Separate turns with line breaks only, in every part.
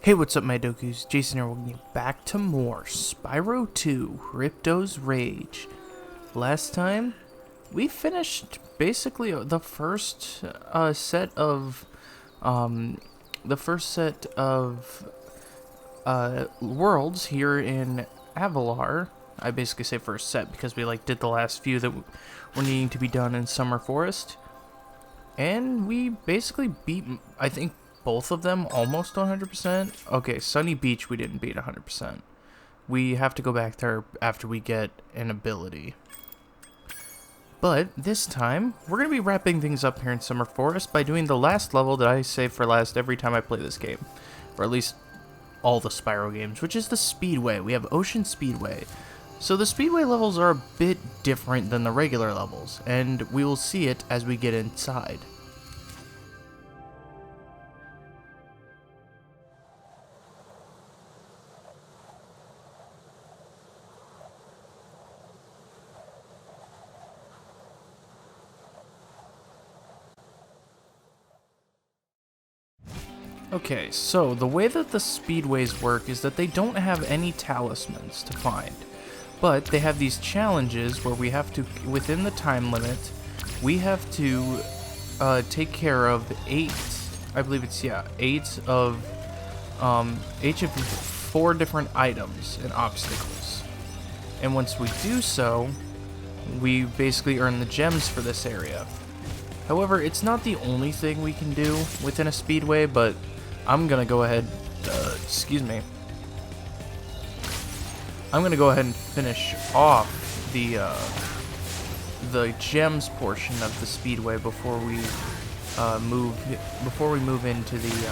Hey, what's up, my dokus? Jason here, welcome you back to more Spyro 2, Ripto's Rage. Last time, we finished basically the first set of worlds here in Avalar. I basically say first set because we did the last few that were needing to be done in Summer Forest, and we basically beat, I think, both of them almost 100%. Okay, Sunny Beach we didn't beat 100%. We have to go back there after we get an ability. But this time, we're going to be wrapping things up here in Summer Forest by doing the last level that I save for last every time I play this game. Or at least all the Spyro games, which is the Speedway. We have Ocean Speedway. So the Speedway levels are a bit different than the regular levels, and we will see it as we get inside. Okay, so the way that the speedways work is that they don't have any talismans to find, but they have these challenges where we have to, within the time limit, we have to take care of eight of 4 different items and obstacles. And once we do so, we basically earn the gems for this area. However, it's not the only thing we can do within a speedway, but I'm gonna go ahead, I'm gonna go ahead and finish off the gems portion of the speedway before we move into the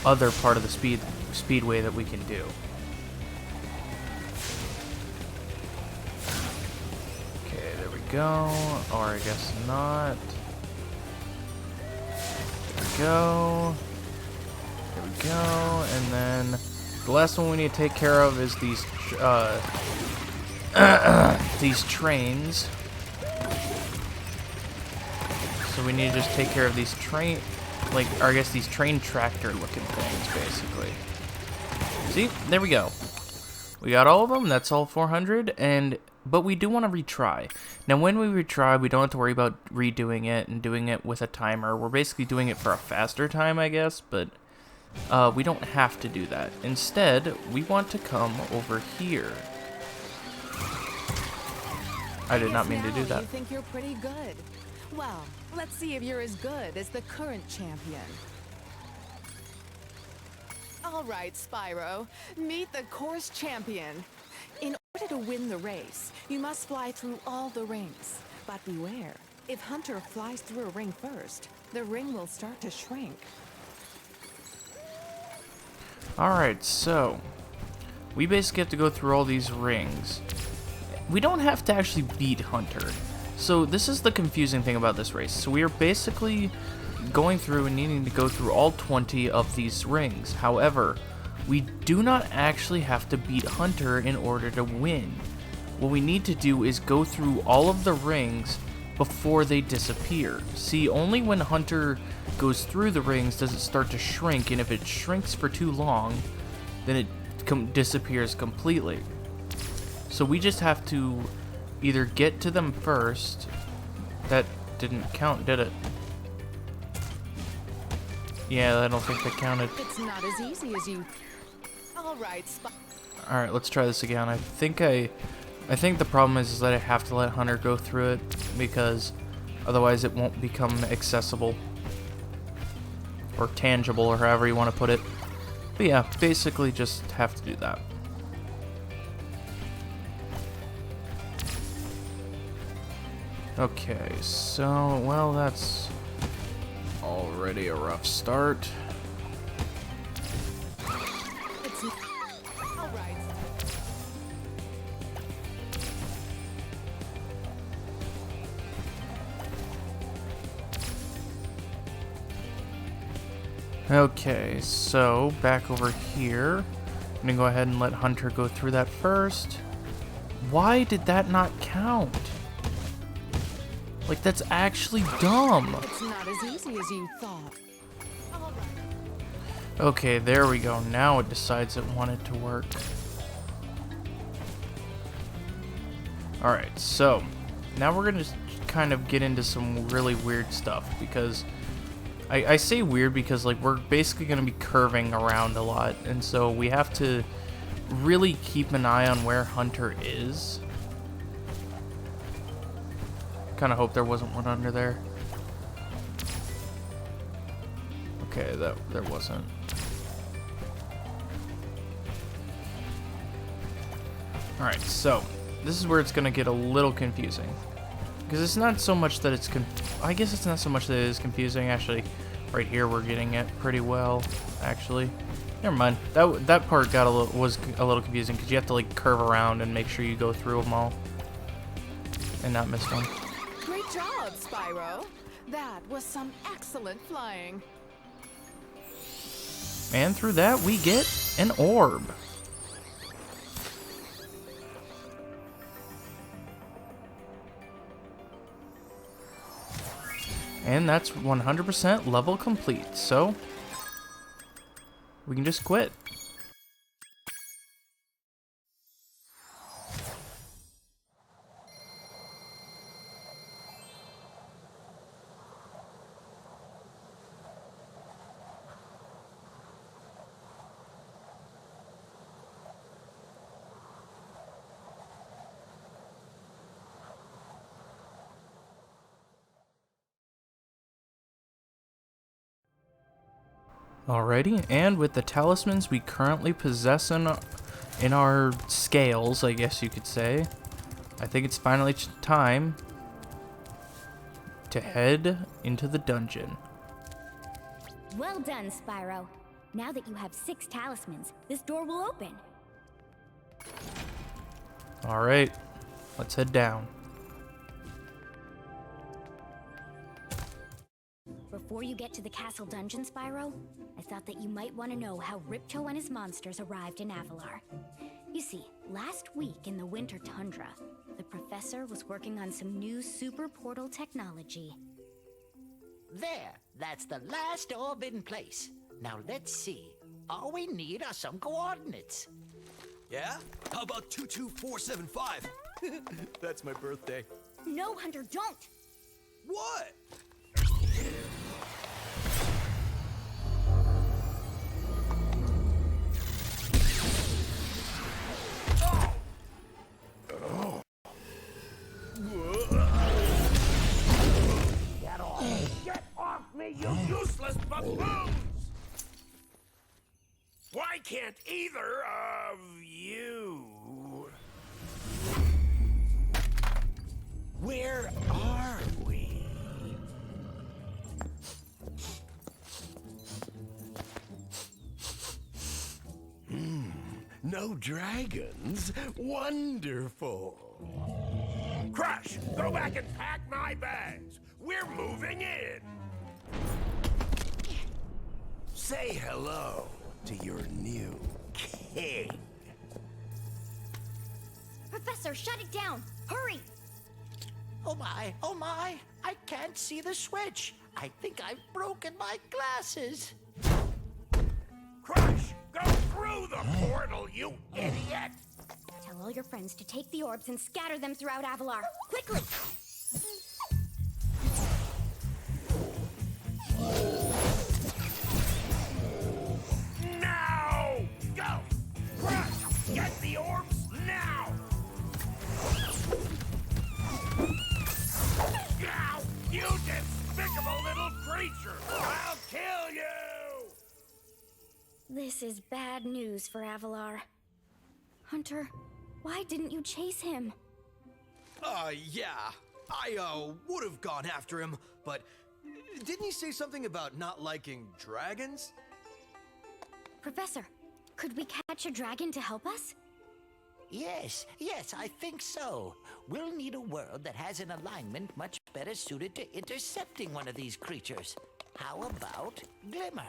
other part of the speedway that we can do. Go, or I guess not. There we go. There we go, and then the last one we need to take care of is these these trains. So we need to just take care of these train, or I guess these train tractor looking things, basically. See, there we go. We got all of them. That's all 400, but we do want to retry. Now, when we retry, we don't have to worry about redoing it and doing it with a timer. We're basically doing it for a faster time, I guess, but we don't have to do that. Instead, we want to come over here. I did not mean to do that.
You think you're pretty good. Well, let's see if you're as good as the current champion. All right, Spyro, meet the course champion. In order to win the race, you must fly through all the rings. But beware, if Hunter flies through a ring first, the ring will start to shrink.
Alright, so we basically have to go through all these rings. We don't have to actually beat Hunter. So this is the confusing thing about this race. So we are basically going through and needing to go through all 20 of these rings. However, we do not actually have to beat Hunter in order to win. What we need to do is go through all of the rings before they disappear. See, only when Hunter goes through the rings does it start to shrink, and if it shrinks for too long, then it disappears completely. So we just have to either get to them first. That didn't count, did it? Yeah, I don't think that counted.
It's not as easy as you...
Alright, let's try this again. I think the problem is that I have to let Hunter go through it, because otherwise it won't become accessible. Or tangible, or however you want to put it. But yeah, basically just have to do that. Okay, so, well, that's already a rough start. Okay, so back over here. I'm gonna go ahead and let Hunter go through that first. Why did that not count? Like, that's actually dumb.
It's not as easy as you thought.
Okay, there we go. Now it decides it wanted to work. Alright, so now we're gonna kind of get into some really weird stuff, because I say weird because, like, we're basically gonna be curving around a lot, and so we have to really keep an eye on where Hunter is. Kind of hope there wasn't one under there. Okay, there wasn't. Alright, so this is where it's gonna get a little confusing. Because it's not so much that it's I guess it's not so much that it is confusing, actually. Right here we're getting it pretty well, actually. Never mind. That part was a little confusing, because you have to, like, curve around and make sure you go through them all. And not miss one.
Great job, Spyro. That was some excellent flying.
And through that we get an orb. And that's 100% level complete, so we can just quit. Alrighty, and with the talismans we currently possess in our scales, I guess you could say, I think it's finally time to head into the dungeon.
Well done, Spyro. Now that you have 6 talismans, this door will open.
Alright, let's head down.
Before you get to the castle dungeon, Spyro, I thought that you might want to know how Ripto and his monsters arrived in Avalar. You see, last week in the winter tundra, the professor was working on some new super portal technology.
There, that's the last orb in place. Now let's see. All we need are some coordinates.
Yeah? How about 22475? That's my birthday.
No, Hunter, don't!
What?
Get off me, you useless buffoons! Why can't either of you? Where are we? No dragons? Wonderful. Crush, go back and pack my bags. We're moving in. Say hello to your new king.
Professor, shut it down! Hurry!
Oh my, I can't see the switch. I think I've broken my glasses.
Crush, go through the portal, you idiot!
Tell all your friends to take the orbs and scatter them throughout Avalar. Quickly!
Now! Go! Crush, get the orbs now! Now, you despicable little creature! I'll kill you!
This is bad news for Avalar. Hunter, why didn't you chase him?
Yeah. I would have gone after him, but didn't he say something about not liking dragons?
Professor, could we catch a dragon to help us?
Yes, I think so. We'll need a world that has an alignment much better suited to intercepting one of these creatures. How about Glimmer?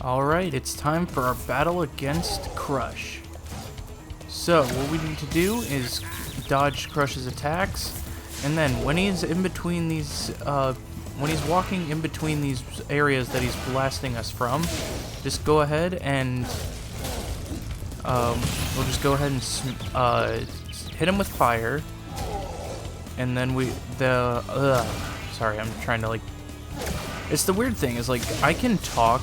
Alright, it's time for our battle against Crush. So, what we need to do is dodge Crush's attacks, and then when he's in between these, when he's walking in between these areas that he's blasting us from, just go ahead and, we'll just go ahead and, hit him with fire, and then sorry, I'm trying to, like, it's the weird thing, is, like, I can talk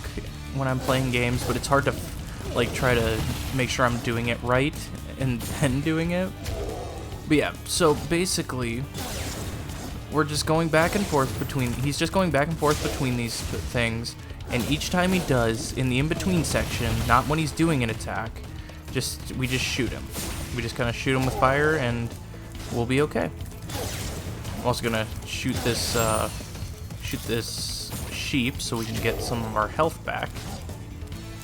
when I'm playing games, but it's hard to, like, try to make sure I'm doing it right, and then doing it. But yeah, so basically, we're just going back and forth between, he's just going back and forth between these things, and each time he does, in the in-between section, not when he's doing an attack, we just shoot him. We just kind of shoot him with fire, and we'll be okay. I'm also gonna shoot this sheep so we can get some of our health back.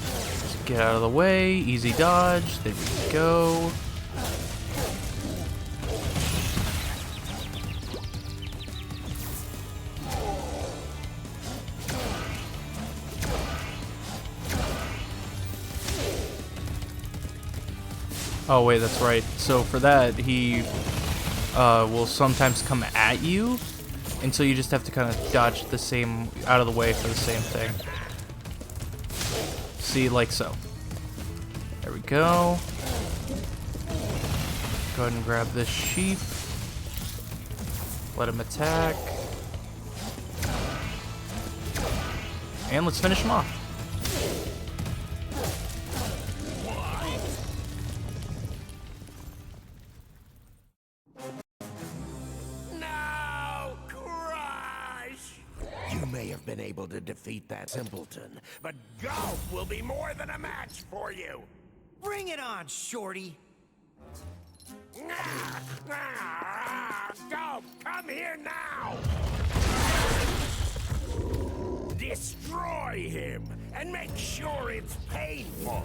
Just get out of the way, easy dodge, there we go. Oh wait, that's right. So for that, he will sometimes come at you, and so you just have to kind of dodge the same, out of the way for the same thing. See, like so. There we go. Go ahead and grab this sheep. Let him attack. And let's finish him off.
No, Crush! You may have been able to defeat that simpleton, but golf will be more than a match for you.
Bring it on, Shorty.
Golf, come here now! Destroy him, and make sure it's painful.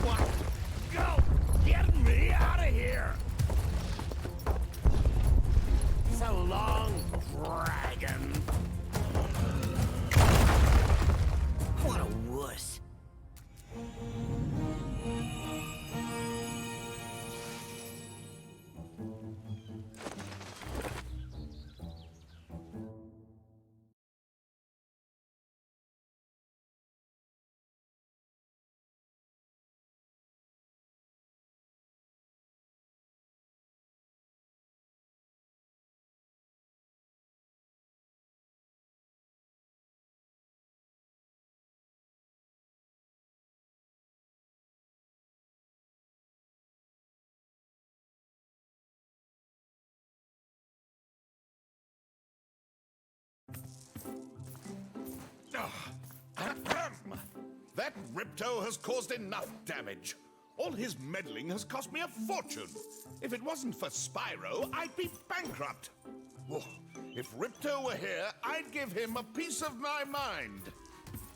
What? Go! Get me out of here! So long, dragon.
What a wuss.
That Ripto has caused enough damage. All his meddling has cost me a fortune. If it wasn't for Spyro, I'd be bankrupt. Whoa. If Ripto were here, I'd give him a piece of my mind.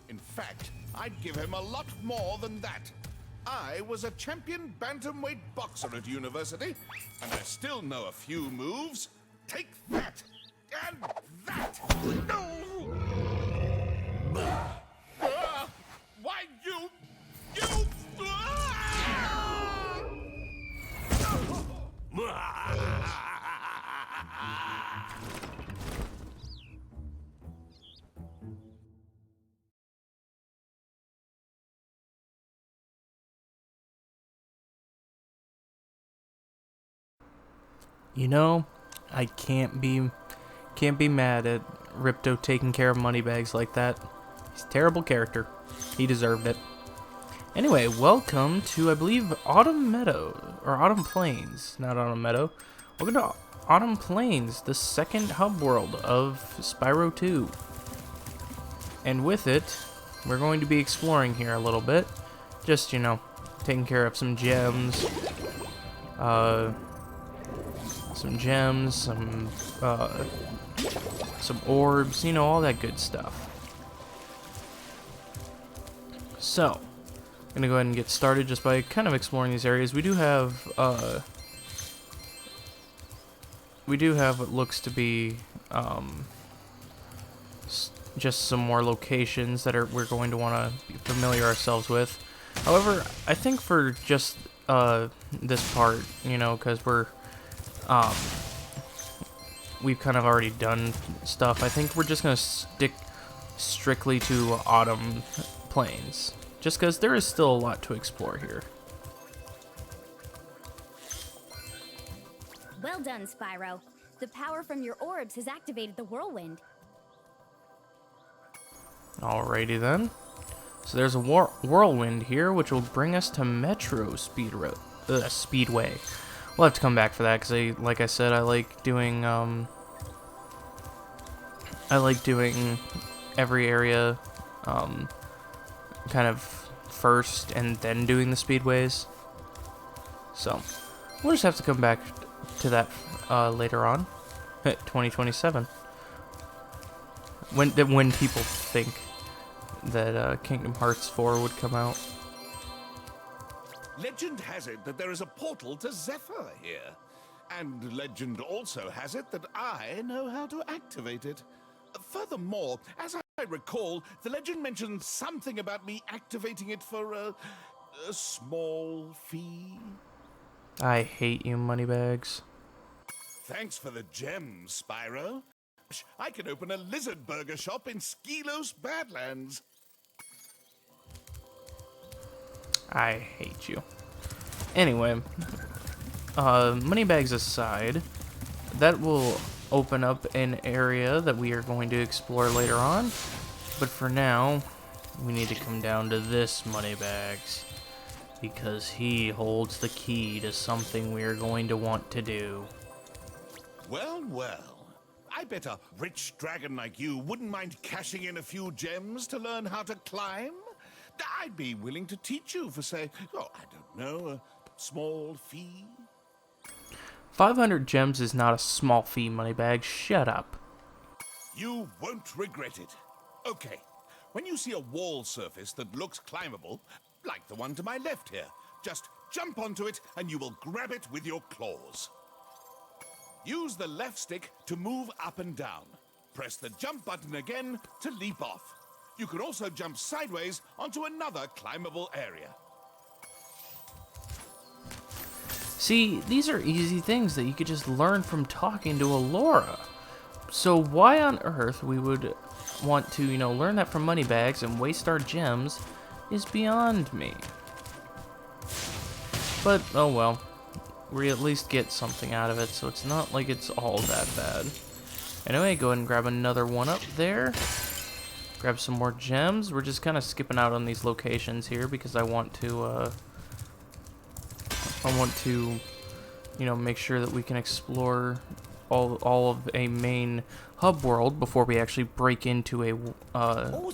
In fact, I'd give him a lot more than that. I was a champion bantamweight boxer at university, and I still know a few moves. Take that, and that. No! Why, you...
You know, I can't be mad at Ripto taking care of Moneybags like that. He's a terrible character. He deserved it. Anyway, welcome to, I believe, Autumn Meadow, or Autumn Plains, not Autumn Meadow. Welcome to Autumn Plains, the second hub world of Spyro 2. And with it, we're going to be exploring here a little bit. Just, you know, taking care of some gems. Some orbs, you know, all that good stuff. So, I'm gonna go ahead and get started just by kind of exploring these areas. We do have what looks to be just some more locations that we're going to want to familiar ourselves with. However, I think for just this part, you know, because we've kind of already done stuff, I think we're just gonna stick strictly to Autumn Plains, just because there is still a lot to explore here.
Well done, Spyro. The power from your orbs has activated the whirlwind.
Alrighty then. So there's a whirlwind here, which will bring us to Metro Speedway. We'll have to come back for that because, like I said, I like doing every area kind of first and then doing the speedways. So we'll just have to come back to that later on, 2027, when people think that Kingdom Hearts 4 would come out.
Legend has it that there is a portal to Zephyr here. And legend also has it that I know how to activate it. Furthermore, as I recall, the legend mentioned something about me activating it for a small fee.
I hate you, Moneybags.
Thanks for the gems, Spyro. I can open a lizard burger shop in Skelos Badlands.
I hate you. Anyway, Moneybags aside, that will open up an area that we are going to explore later on. But for now, we need to come down to this Moneybags, because he holds the key to something we are going to want to do.
Well, well. I bet a rich dragon like you wouldn't mind cashing in a few gems to learn how to climb. I'd be willing to teach you for, say, oh, I don't know, a small fee.
500 gems is not a small fee, Moneybags. Shut up.
You won't regret it. Okay, when you see a wall surface that looks climbable, like the one to my left here, just jump onto it and you will grab it with your claws. Use the left stick to move up and down. Press the jump button again to leap off. You can also jump sideways onto another climbable area.
See, these are easy things that you could just learn from talking to Alora. So why on earth we would want to, you know, learn that from Moneybags and waste our gems is beyond me. But, oh well. We at least get something out of it, so it's not like it's all that bad. Anyway, go ahead and grab another one up there. Grab some more gems. We're just kind of skipping out on these locations here because I want to, you know, make sure that we can explore all of a main hub world before we actually break into a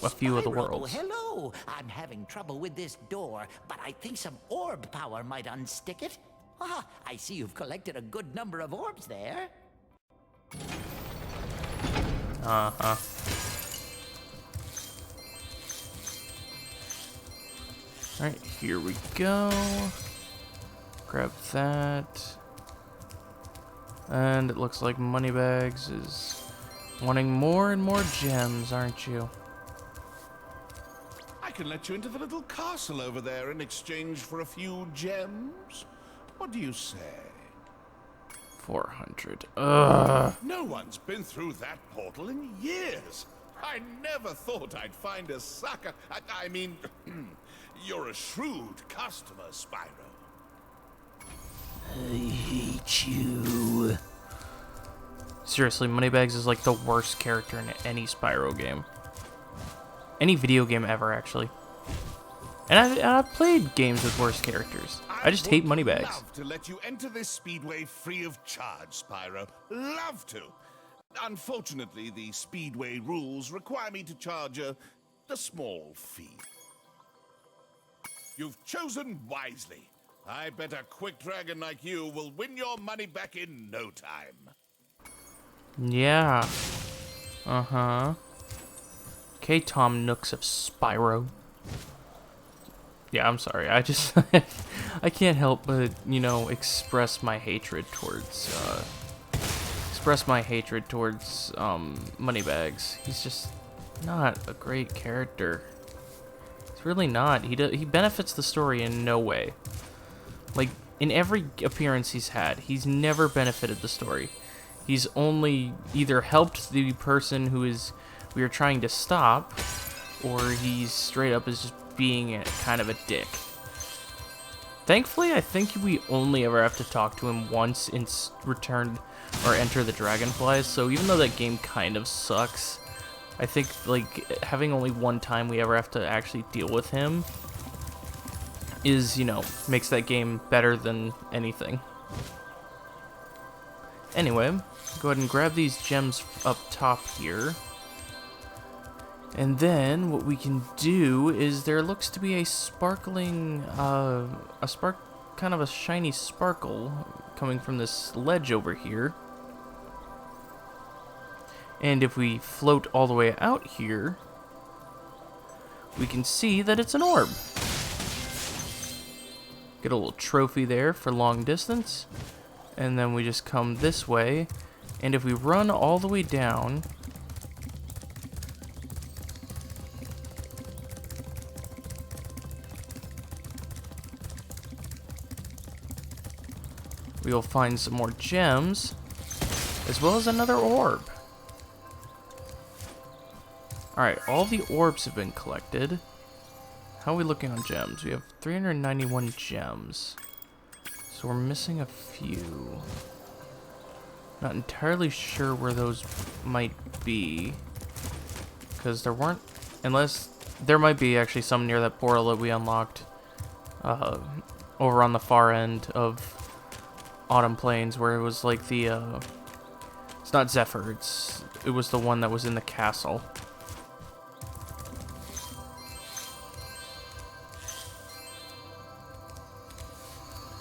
few of the
Spyro,
worlds.
Hello. I'm having trouble with this door, but I think some orb power might unstick it. Ah, I see you've collected a good number of orbs there.
Uh-huh. Alright, here we go. Grab that. And it looks like Moneybags is wanting more and more gems, aren't you?
I can let you into the little castle over there in exchange for a few gems. What do you say?
400. Ugh.
No one's been through that portal in years. I never thought I'd find a sucker. I mean, you're a shrewd customer, Spyro.
I hate you. Seriously, Moneybags is like the worst character in any Spyro game. Any video game ever, actually. And I've played games with worse characters. I just hate Moneybags.
I'd love to let you enter this speedway free of charge, Spyro. Love to. Unfortunately, the speedway rules require me to charge a small fee. You've chosen wisely. I bet a quick dragon like you will win your money back in no time.
Yeah. Uh-huh. Okay, Tom Nooks of Spyro. Yeah, I'm sorry. I just I can't help but, you know, express my hatred towards Moneybags. He's just not a great character. He's really not. He benefits the story in no way. Like, in every appearance he's had, he's never benefited the story. He's only either helped the person we are trying to stop, or he's straight up is just being kind of a dick. Thankfully, I think we only ever have to talk to him once in Return or Enter the Dragonflies, so even though that game kind of sucks, I think, like, having only one time we ever have to actually deal with him is, you know, makes that game better than anything. Anyway, go ahead and grab these gems up top here. And then what we can do is there looks to be a sparkling, kind of a shiny sparkle coming from this ledge over here. And if we float all the way out here, we can see that it's an orb. Get a little trophy there for long distance. And then we just come this way. And if we run all the way down, we'll find some more gems, as well as another orb. Alright, all the orbs have been collected. How are we looking on gems? We have 391 gems. So we're missing a few. Not entirely sure where those might be. Because there weren't... Unless... There might be actually some near that portal that we unlocked. Over on the far end of Autumn Plains, where it was like the... It's not Zephyr, it was the one that was in the castle.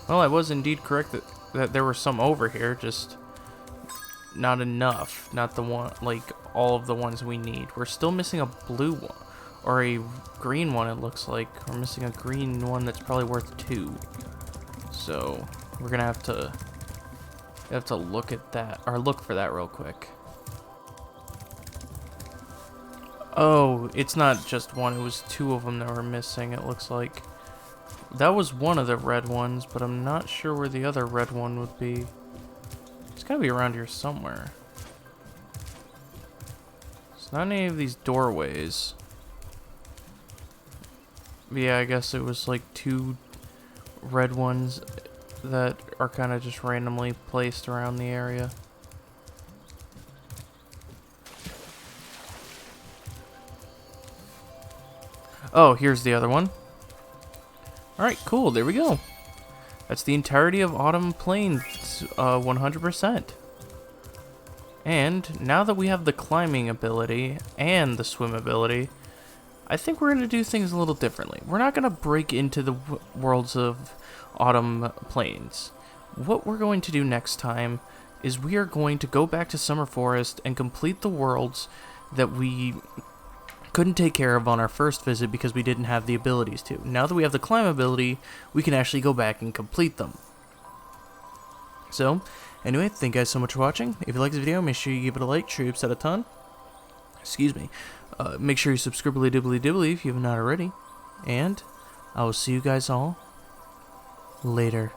Well, I was indeed correct that there were some over here, just not enough. Not the one, like, all of the ones we need. We're still missing a blue one, or a green one, it looks like. We're missing a green one that's probably worth 2. So, we're gonna have to look at that, or look for that real quick. Oh, it's not just one, it was 2 of them that were missing, it looks like. That was one of the red ones, but I'm not sure where the other red one would be. It's gotta be around here somewhere. It's not any of these doorways. But yeah, I guess it was like 2 red ones that are kind of just randomly placed around the area. Oh, here's the other one. Alright, cool, there we go. That's the entirety of Autumn Plains, 100%. And now that we have the climbing ability and the swim ability, I think we're going to do things a little differently. We're not going to break into the worlds of Autumn Plains. What we're going to do next time is we are going to go back to Summer Forest and complete the worlds that we couldn't take care of on our first visit because we didn't have the abilities to. Now that we have the climb ability, we can actually go back and complete them. So, anyway, thank you guys so much for watching. If you like this video, make sure you give it a like, sure you upset a ton. Excuse me. Make sure you subscribe dibbly if you have not already. And I will see you guys all later.